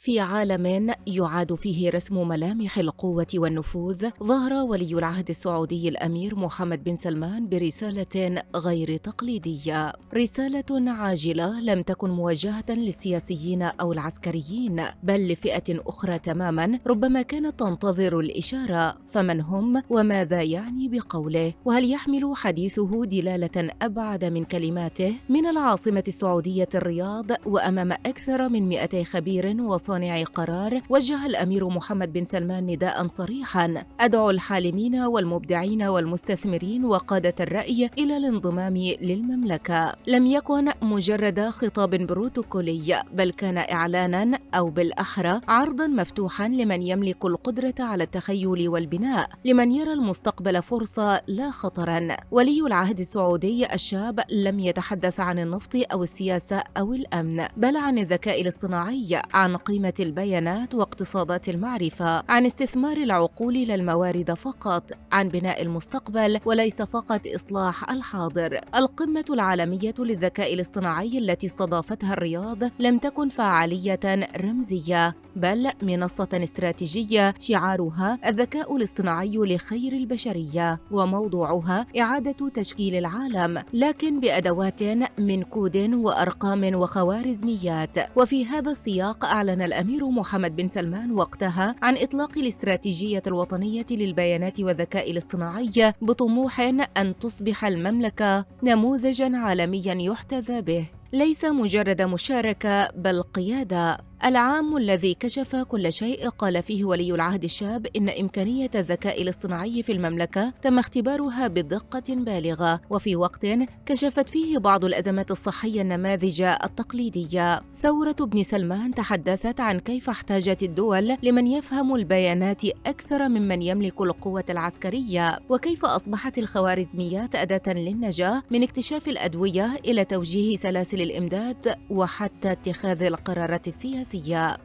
في عالم يعاد فيه رسم ملامح القوة والنفوذ، ظهر ولي العهد السعودي الأمير محمد بن سلمان برسالة غير تقليدية، رسالة عاجلة لم تكن موجهة للسياسيين أو العسكريين، بل لفئة أخرى تماما ربما كانت تنتظر الإشارة. فمن هم وماذا يعني بقوله؟ وهل يحمل حديثه دلالة أبعد من كلماته؟ من العاصمة السعودية الرياض وأمام أكثر من 200 خبير وصانع قرار، وجه الأمير محمد بن سلمان نداء صريحا: أدعو الحالمين والمبدعين والمستثمرين وقادة الرأي إلى الانضمام للمملكة. لم يكن مجرد خطاب بروتوكولي، بل كان إعلانا أو بالأحرى عرضا مفتوحا لمن يملك القدرة على التخيل والبناء، لمن يرى المستقبل فرصة لا خطرا. ولي العهد السعودي الشاب لم يتحدث عن النفط أو السياسة أو الأمن، بل عن الذكاء الاصطناعي، عن قيمة البيانات واقتصادات المعرفة، عن استثمار العقول لا الموارد فقط، عن بناء المستقبل وليس فقط إصلاح الحاضر. القمة العالمية للذكاء الاصطناعي التي استضافتها الرياض لم تكن فعالية رمزية، بل منصة استراتيجية شعارها الذكاء الاصطناعي لخير البشرية، وموضوعها إعادة تشكيل العالم، لكن بأدوات من كود وأرقام وخوارزميات. وفي هذا السياق أعلن الأمير محمد بن سلمان وقتها عن إطلاق الاستراتيجية الوطنية للبيانات والذكاء الاصطناعي، بطموح أن تصبح المملكة نموذجاً عالمياً يحتذى به، ليس مجرد مشاركة بل قيادة. العام الذي كشف كل شيء، قال فيه ولي العهد الشاب إن إمكانية الذكاء الاصطناعي في المملكة تم اختبارها بدقة بالغة، وفي وقت كشفت فيه بعض الأزمات الصحية النماذج التقليدية. ثورة ابن سلمان تحدثت عن كيف احتاجت الدول لمن يفهم البيانات أكثر ممن يملك القوة العسكرية، وكيف أصبحت الخوارزميات أداة للنجاة من اكتشاف الأدوية إلى توجيه سلاسل الإمداد وحتى اتخاذ القرارات السياسية.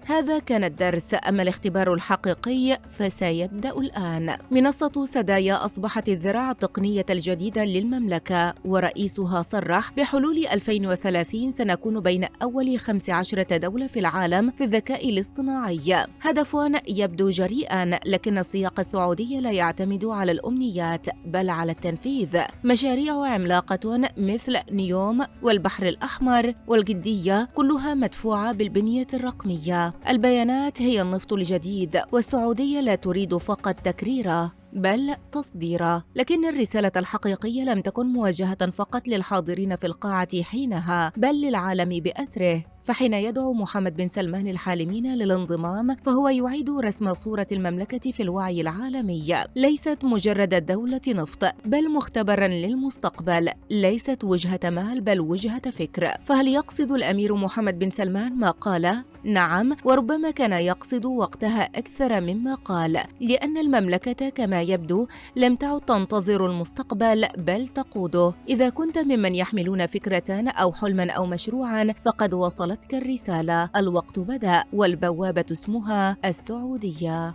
هذا كان الدرس، أما الاختبار الحقيقي فسيبدأ الآن. منصة سدايا أصبحت الذراع التقنية الجديدة للمملكة، ورئيسها صرح بحلول 2030 سنكون بين أول 15 دولة في العالم في الذكاء الاصطناعي. هدف يبدو جريئا، لكن السياق السعودي لا يعتمد على الأمنيات بل على التنفيذ. مشاريع عملاقة مثل نيوم والبحر الأحمر والجدية كلها مدفوعة بالبنية الرقمية. البيانات هي النفط الجديد، والسعودية لا تريد فقط تكريره بل تصديره. لكن الرسالة الحقيقية لم تكن موجهة فقط للحاضرين في القاعة حينها، بل للعالم بأسره. فحين يدعو محمد بن سلمان الحالمين للانضمام، فهو يعيد رسم صورة المملكة في الوعي العالمي، ليست مجرد دولة نفط بل مختبرا للمستقبل، ليست وجهة مال بل وجهة فكر. فهل يقصد الأمير محمد بن سلمان ما قال؟ نعم، وربما كان يقصد وقتها أكثر مما قال، لأن المملكة كما يبدو لم تعد تنتظر المستقبل بل تقوده. إذا كنت ممن يحملون فكرة أو حلما أو مشروعا، فقد وصلتك الرسالة. الوقت بدأ، والبوابة اسمها السعودية.